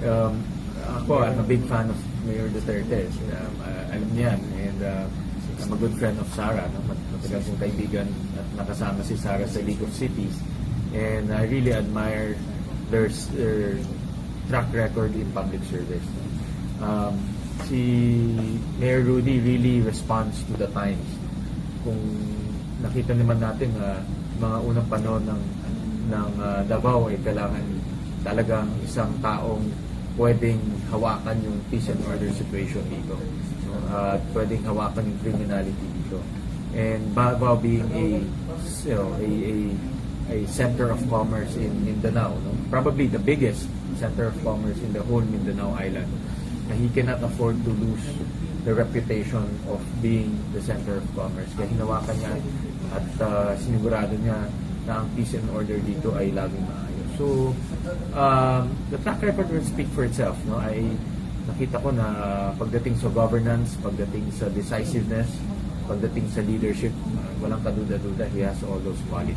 Um, Ako, I'm a big fan of Mayor Duterte. Alam niyan. And I'm a good friend of Sara. No? Matagal kong kaibigan at nakasama si Sara sa League of Cities. And I really admire their track record in public service. Si Mayor Rudy really responds to the times. Kung nakita naman natin mga unang panahon ng Davao ay kailangan talagang isang taong pwedeng hawakan yung peace and order situation dito. At pwedeng hawakan yung criminality dito. And Davao being a center of commerce in Mindanao, no? Probably the biggest center of commerce in the whole Mindanao island. Na he cannot afford to lose the reputation of being the center of commerce. Kaya hinawakan niya at sinigurado niya na ang peace and order dito ay laging maayos. So, the track record will speak for itself. No? Nakita ko na pagdating sa governance, pagdating sa decisiveness, pagdating sa leadership, walang kaduda-duda, he has all those qualities.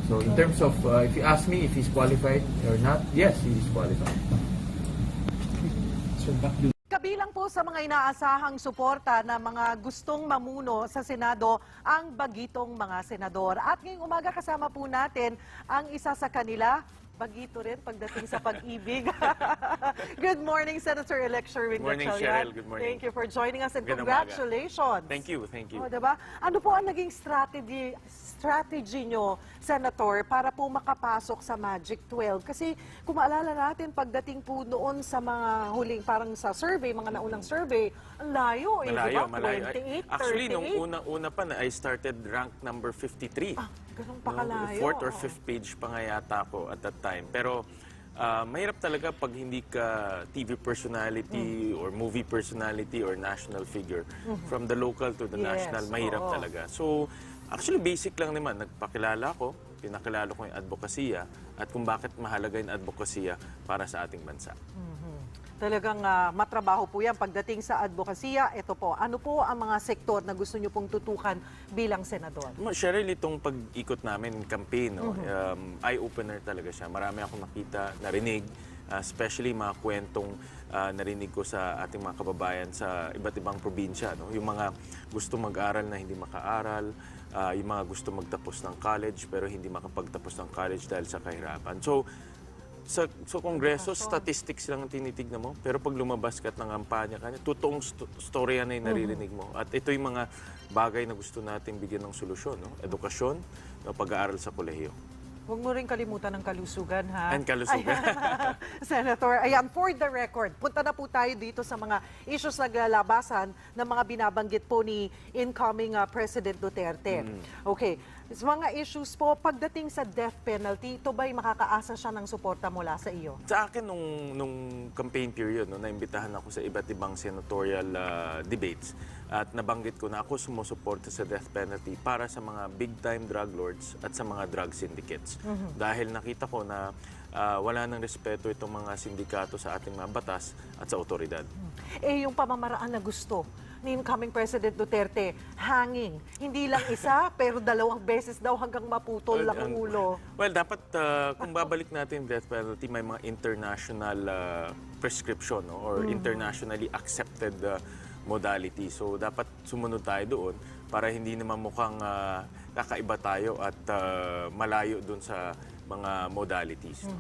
So, in terms of, if you ask me if he's qualified or not, yes, he is qualified. Kabilang po sa mga inaasahang suporta na mga gustong mamuno sa Senado ang bagitong mga senador. At ngayong umaga kasama po natin ang isa sa kanila, bagito rin pagdating sa pag-ibig. Good morning, Senator-elect Sherwin Good morning, Gatchalian. Cheryl. Good morning. Thank you for joining us and Magandang congratulations. Thank you, thank you. O, diba? Ano po ang naging strategy nyo, Senator, para po makapasok sa Magic 12? Kasi kung maalala natin, pagdating po noon sa mga huling, parang sa survey, mga naunang survey, ang layo eh, Malayo, diba? malayo. 28, Actually, 38. nung una pa na, I started rank number 53. Ganun pa kalayo. Fourth or fifth page pa nga yata ako at that time. Pero mahirap talaga pag hindi ka TV personality or movie personality or national figure. From the local to the national, mahirap talaga. So, actually basic lang naman. Nagpakilala ko, pinakilala ko yung advokasya at kung bakit mahalaga yung advokasya para sa ating bansa. Talagang matrabaho po yan pagdating sa advokasya. Ito po, ano po ang mga sektor na gusto nyo pong tutukan bilang senador? Cheryl, itong pag-ikot namin, campaign, no, eye-opener talaga siya. Marami akong nakita, narinig, especially mga kwentong narinig ko sa ating mga kababayan sa iba't ibang probinsya. No? Yung mga gusto mag-aral na hindi makaaral, yung mga gusto magtapos ng college pero hindi makapagtapos ng college dahil sa kahirapan. So, sa Kongreso, statistics lang ang tinitignan mo. Pero pag lumabas ka at nangampanya ka, totoong storya na yung naririnig mo. At ito yung mga bagay na gusto nating bigyan ng solusyon. No? Edukasyon, no? Pag-aaral sa kolehiyo. Huwag mo rin kalimutan ng kalusugan, ha? And kalusugan. Senator, ayan, for the record, punta na po tayo dito sa mga issues na naglalabasan ng mga binabanggit po ni incoming President Duterte. Okay, sa mga issues po, pagdating sa death penalty, ito ba'y makakaasa siya ng suporta mula sa iyo? Sa akin, nung campaign period, no, naimbitahan ako sa iba't ibang senatorial debates at nabanggit ko na ako sumusuporta sa death penalty para sa mga big-time drug lords at sa mga drug syndicates. Dahil nakita ko na wala nang respeto itong mga sindikato sa ating mga batas at sa otoridad. Eh, yung pamamaraan na gusto ni incoming President Duterte, hanging. Hindi lang isa, pero 2 beses daw hanggang maputol lang ang ulo. Well, dapat kung babalik natin death penalty, may mga international prescription, no? Or internationally accepted modality. So, dapat sumunod tayo doon para hindi naman mukhang kakaiba tayo at malayo doon sa mga modalities. No?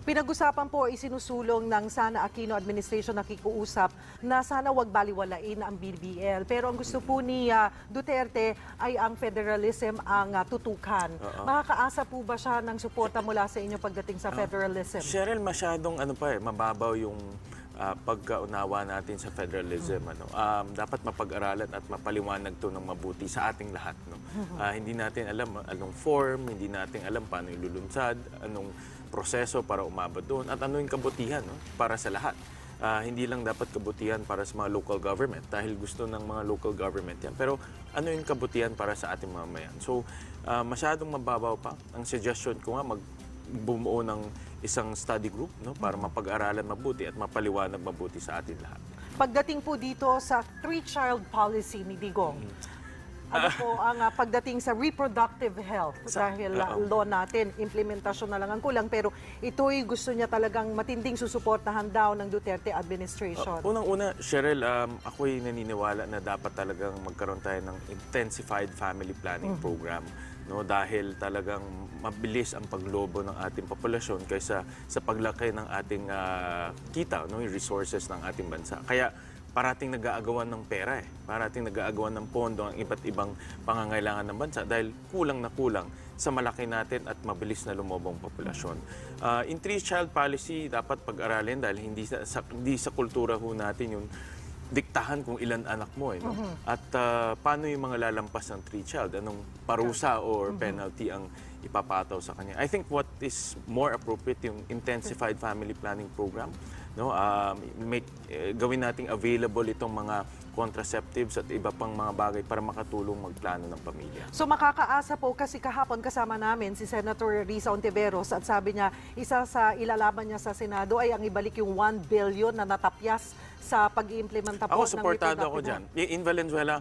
Pinag-usapan po, isinusulong ng Sana Aquino administration na kikuusap na sana wag baliwalain ang BBL. Pero ang gusto po ni Duterte ay ang federalism ang tutukan. Makakaasa po ba siya ng suporta mula sa inyo pagdating sa federalism? Cheryl, masyadong mababaw yung pagkaunawa natin sa federalism. Dapat mapag-aralan at mapaliwanag to ng mabuti sa ating lahat. No? Hindi natin alam anong form, hindi natin alam paano ilulunsad, anong proseso para umabot doon, at ano yung kabutihan, no? Para sa lahat. Hindi lang dapat kabutihan para sa mga local government dahil gusto ng mga local government yan. Pero ano yung kabutihan para sa ating mamamayan? So, masyadong mababaw pa. Ang suggestion ko nga, bumuo ng isang study group, no, para mapag-aralan mabuti at mapaliwanag mabuti sa atin lahat. Pagdating po dito sa 3-child policy ni Digong, ano po ang pagdating sa reproductive health dahil law natin, implementasyon na lang ang kulang pero ito'y gusto niya talagang matinding susuportahan daw ng Duterte administration. Unang-una, Cheryl, ako'y naniniwala na dapat talagang magkaroon tayo ng intensified family planning program. No, dahil talagang mabilis ang paglobo ng ating populasyon kaysa sa paglaki ng ating kita, no, yung resources ng ating bansa. Kaya parating nag-aagawan ng pera parating nag-aagawan ng pondo ang iba't ibang pangangailangan ng bansa dahil kulang na kulang sa malaki natin at mabilis na lumobong populasyon. In three-child policy, dapat pag-aralin dahil hindi sa kultura ho natin yung diktahan kung ilan anak mo. No? At paano yung mga lalampas ng three-child? Anong parusa or penalty ang ipapataw sa kanya? I think what is more appropriate yung intensified family planning program. No? Gawin nating available itong mga contraceptives at iba pang mga bagay para makatulong magplano ng pamilya. So makakaasa po kasi kahapon kasama namin si Senator Risa Ontiveros at sabi niya isa sa ilalaban niya sa Senado ay ang ibalik yung 1 billion na natapyas sa pag-iimplementa po Ako, ng supportado ako reproductive dyan. In Valenzuela,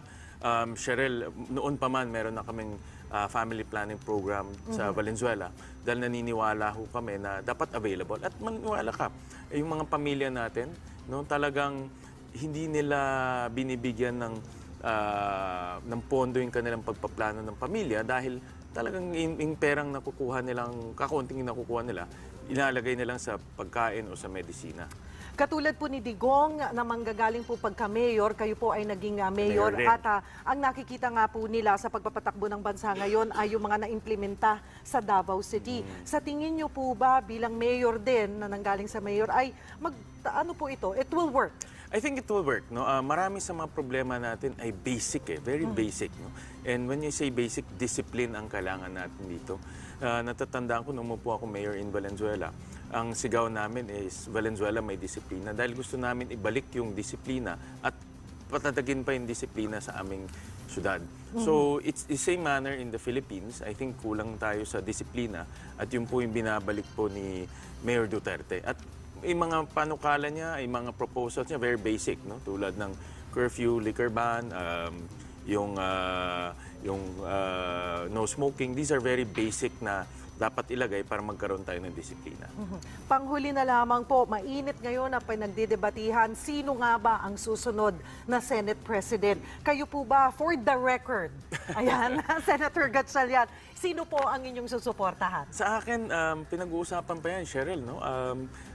Cheryl, noon pa man meron na kaming family planning program sa Valenzuela dahil naniniwala ho kami na dapat available. At maniwala ka, yung mga pamilya natin, no, talagang hindi nila binibigyan ng pondo yung kanilang pagpaplano ng pamilya dahil talagang yung perang nakukuha nilang, kakaunting nakukuha nila, ilalagay nilang sa pagkain o sa medisina. Katulad po ni Digong na manggagaling po pagka-mayor, kayo po ay naging mayor Mayor din. at ang nakikita nga po nila sa pagpapatakbo ng bansa ngayon ay yung mga naimplementa sa Davao City. Sa tingin niyo po ba bilang mayor din na nanggaling sa mayor ay ano po ito? It will work? I think it will work. No? Marami sa mga problema natin ay basic, very basic. No? And when you say basic, discipline ang kailangan natin dito. Natatandaan ko nung umupo ako mayor in Valenzuela, ang sigaw namin is Valenzuela may disiplina dahil gusto namin ibalik yung disiplina at patatagin pa yung disiplina sa aming syudad. So it's the same manner in the Philippines. I think kulang tayo sa disiplina at yun po yung binabalik po ni Mayor Duterte. At yung mga panukala niya, yung mga proposals niya, very basic, no? Tulad ng curfew, liquor ban, yung no smoking. These are very basic na dapat ilagay para magkaroon tayo ng disiplina. Panghuli na lamang po, mainit ngayon na pinagdidebatihan, sino nga ba ang susunod na Senate President? Kayo po ba, for the record, ayan, Senator Gatchalian, sino po ang inyong susuportahan? Sa akin, pinag-uusapan pa yan, Cheryl. No?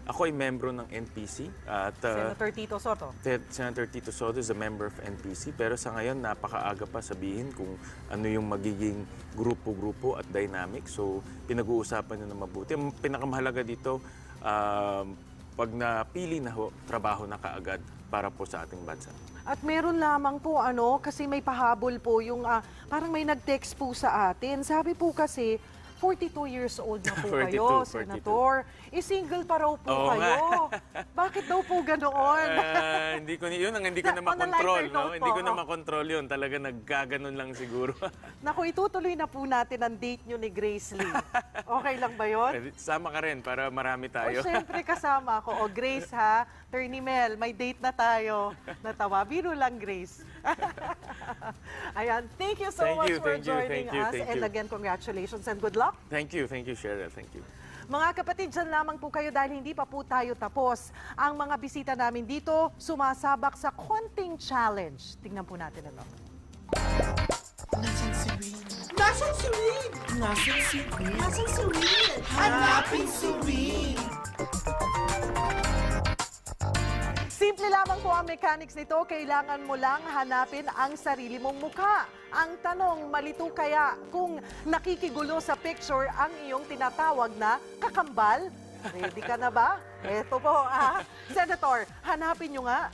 Ako ay membro ng NPC. At, Senator Tito Soto. Senator Tito Soto is a member of NPC. Pero sa ngayon, napakaaga pa sabihin kung ano yung magiging grupo-grupo at dynamic. So, pinag-uusapan nyo na mabuti. Ang pinakamahalaga dito, pag napili na ho, trabaho na kaagad para po sa ating bansa. At meron lamang po, kasi may pahabol po yung, parang may nag-text po sa atin. Sabi po kasi, 42 years old na po 42, kayo, 42. Senator. Single pa raw po Oo kayo. Bakit daw po ganoon? Hindi ko yun ang hindi ko na On a makontrol, lighter no? note Hindi po, ko na makontrol yun. Talaga nagkaganon lang siguro. Naku, itutuloy na po natin ang date nyo ni Grace Lee. Okay lang ba yun? Sama ka rin para marami O, tayo. syempre kasama ako. O, Grace ha, Attorney Mel, may date na tayo. Natawa. Biro lang, Grace. Ayan, thank you so much for joining us. And again, congratulations and good luck. Thank you, Cheryl. Thank you. Mga kapatid, dyan lamang po kayo dahil hindi pa po tayo tapos. Ang mga bisita namin dito, sumasabak sa konting challenge. Tingnan po natin ano. Nasaan si Win? Nasaan si Win? Nasaan si Win? Nasaan si Win? Hanapin si Win! Simple lamang po ang mechanics nito. Kailangan mo lang hanapin ang sarili mong mukha. Ang tanong, malito kaya kung nakikigulo sa picture ang iyong tinatawag na kakambal? Ready ka na ba? Eto po, Senator, hanapin nyo nga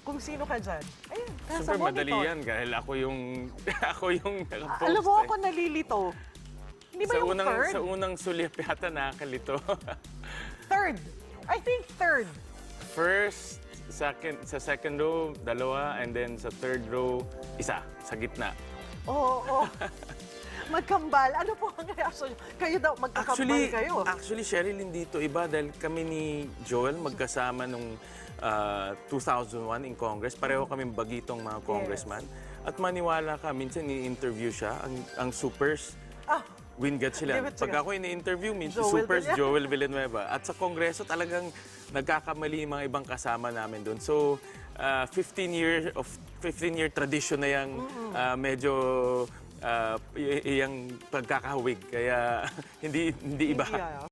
kung sino ka dyan. Ayun, nasa Super madali monitor. yan dahil ako yung nakapost. Alam mo, ako nalilito. Hindi ba yung third? Sa unang sulyap yata nakakalito. Third. I think third. First, sa second row, dalawa, and then sa third row, isa, sa gitna. Oo. Magkambal. Ano po ang reaksyon nyo? Kayo daw, magkakambal kayo. Actually, Cheryl, hindi ito iba dahil kami ni Joel magkasama nung 2001 in Congress. Pareho kaming bagitong mga congressman. At maniwala ka, minsan ni-interview siya, ang supers, Ah, Wingat sila. Wingat sila. Pag ako ini-interview, minsan Joel supers Villanueva. Joel Villanueva. At sa Kongreso talagang nagkakamali yung mga ibang kasama namin doon. So, 15-year tradition na yung medyo yung pagkakahawig. Kaya hindi iba. yeah.